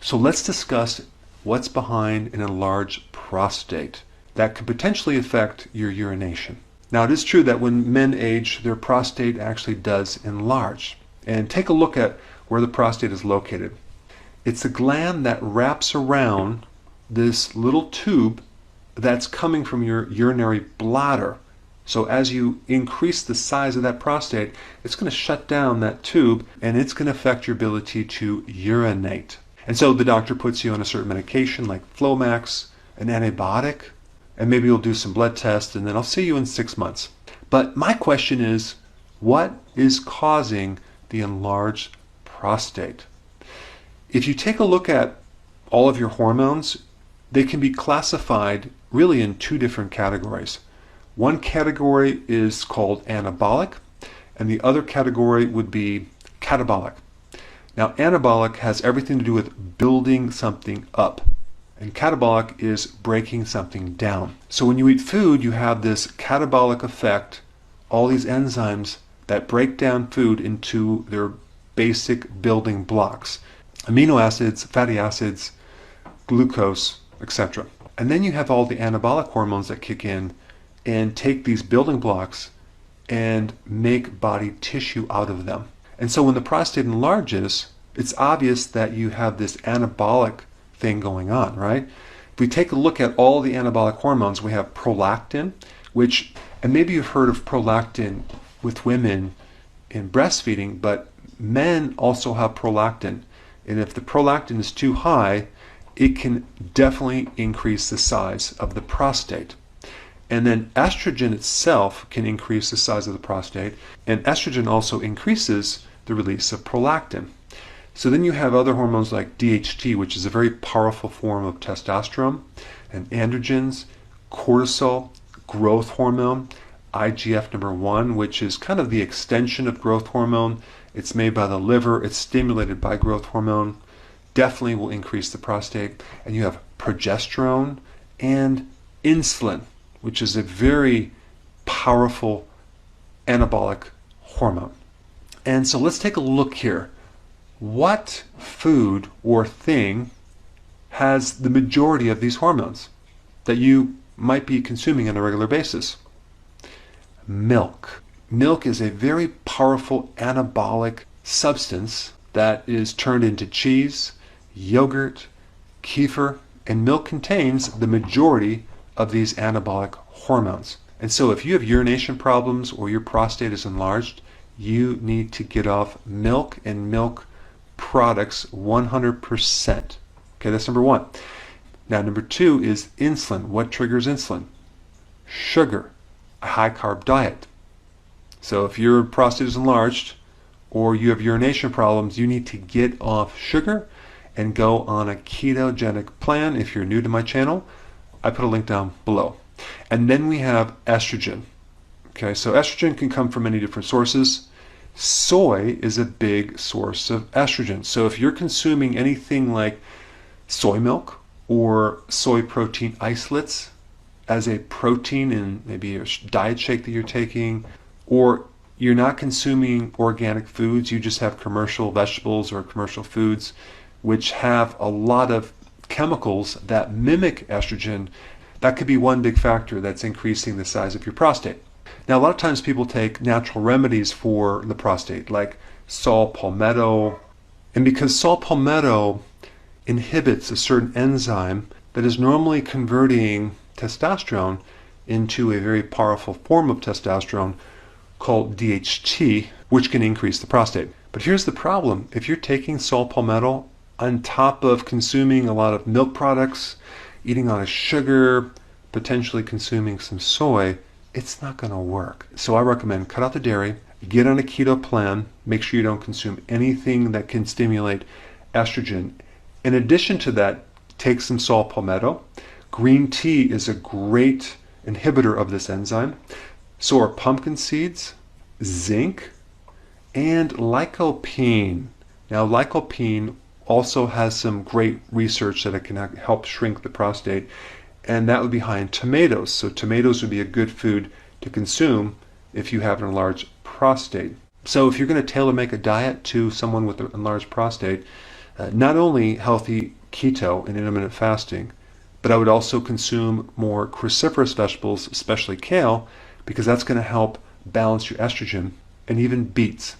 So let's discuss what's behind an enlarged prostate that could potentially affect your urination. Now, it is true that when men age, their prostate actually does enlarge. And take a look at where the prostate is located. It's a gland that wraps around this little tube that's coming from your urinary bladder. So as you increase the size of that prostate, it's going to shut down that tube and it's going to affect your ability to urinate. And so the doctor puts you on a certain medication like Flomax, an antibiotic, and maybe you'll do some blood tests, and then I'll see you in 6 months. But my question is, what is causing the enlarged prostate? If you take a look at all of your hormones, they can be classified really in 2 different categories. One category is called anabolic, and the other category would be catabolic. Now, anabolic has everything to do with building something up, and catabolic is breaking something down. So when you eat food, you have this catabolic effect, all these enzymes that break down food into their basic building blocks, amino acids, fatty acids, glucose, etc. And then you have all the anabolic hormones that kick in and take these building blocks and make body tissue out of them. And so when the prostate enlarges, it's obvious that you have this anabolic thing going on, right? If we take a look at all the anabolic hormones, we have prolactin, which, and maybe you've heard of prolactin with women in breastfeeding, but men also have prolactin. And if the prolactin is too high, it can definitely increase the size of the prostate. And then estrogen itself can increase the size of the prostate, and estrogen also increases the release of prolactin. So then you have other hormones like DHT, which is a very powerful form of testosterone, and androgens, cortisol, growth hormone, IGF-1, which is kind of the extension of growth hormone. It's made by the liver, it's stimulated by growth hormone, definitely will increase the prostate. And you have progesterone and insulin, which is a very powerful anabolic hormone. And so let's take a look here. What food or thing has the majority of these hormones that you might be consuming on a regular basis? Milk. Milk is a very powerful anabolic substance that is turned into cheese, yogurt, kefir, and milk contains the majority of these anabolic hormones. And so if you have urination problems or your prostate is enlarged, you need to get off milk and milk products 100%. Okay, that's number 1. Now, number 2 is insulin. What triggers insulin? Sugar, a high-carb diet. So if your prostate is enlarged or you have urination problems, you need to get off sugar and go on a ketogenic plan. If you're new to my channel, I put a link down below. And then we have estrogen. Okay, so estrogen can come from many different sources. Soy is a big source of estrogen. So if you're consuming anything like soy milk or soy protein isolates as a protein in maybe a diet shake that you're taking, or you're not consuming organic foods, you just have commercial vegetables or commercial foods which have a lot of chemicals that mimic estrogen, that could be one big factor that's increasing the size of your prostate. Now, a lot of times people take natural remedies for the prostate, like saw palmetto. And because saw palmetto inhibits a certain enzyme that is normally converting testosterone into a very powerful form of testosterone called DHT, which can increase the prostate. But here's the problem. If you're taking saw palmetto on top of consuming a lot of milk products, eating a lot of sugar, potentially consuming some soy, it's not going to work. So I recommend cut out the dairy, get on a keto plan, make sure you don't consume anything that can stimulate estrogen. In addition to that, take some saw palmetto. Green tea is a great inhibitor of this enzyme. So are pumpkin seeds, zinc, and lycopene. Now, lycopene also has some great research that it can help shrink the prostate, and that would be high in tomatoes. So tomatoes would be a good food to consume if you have an enlarged prostate. So if you're going to tailor make a diet to someone with an enlarged prostate, Not only healthy keto and intermittent fasting, but I would also consume more cruciferous vegetables, especially kale, because that's going to help balance your estrogen, and even beets.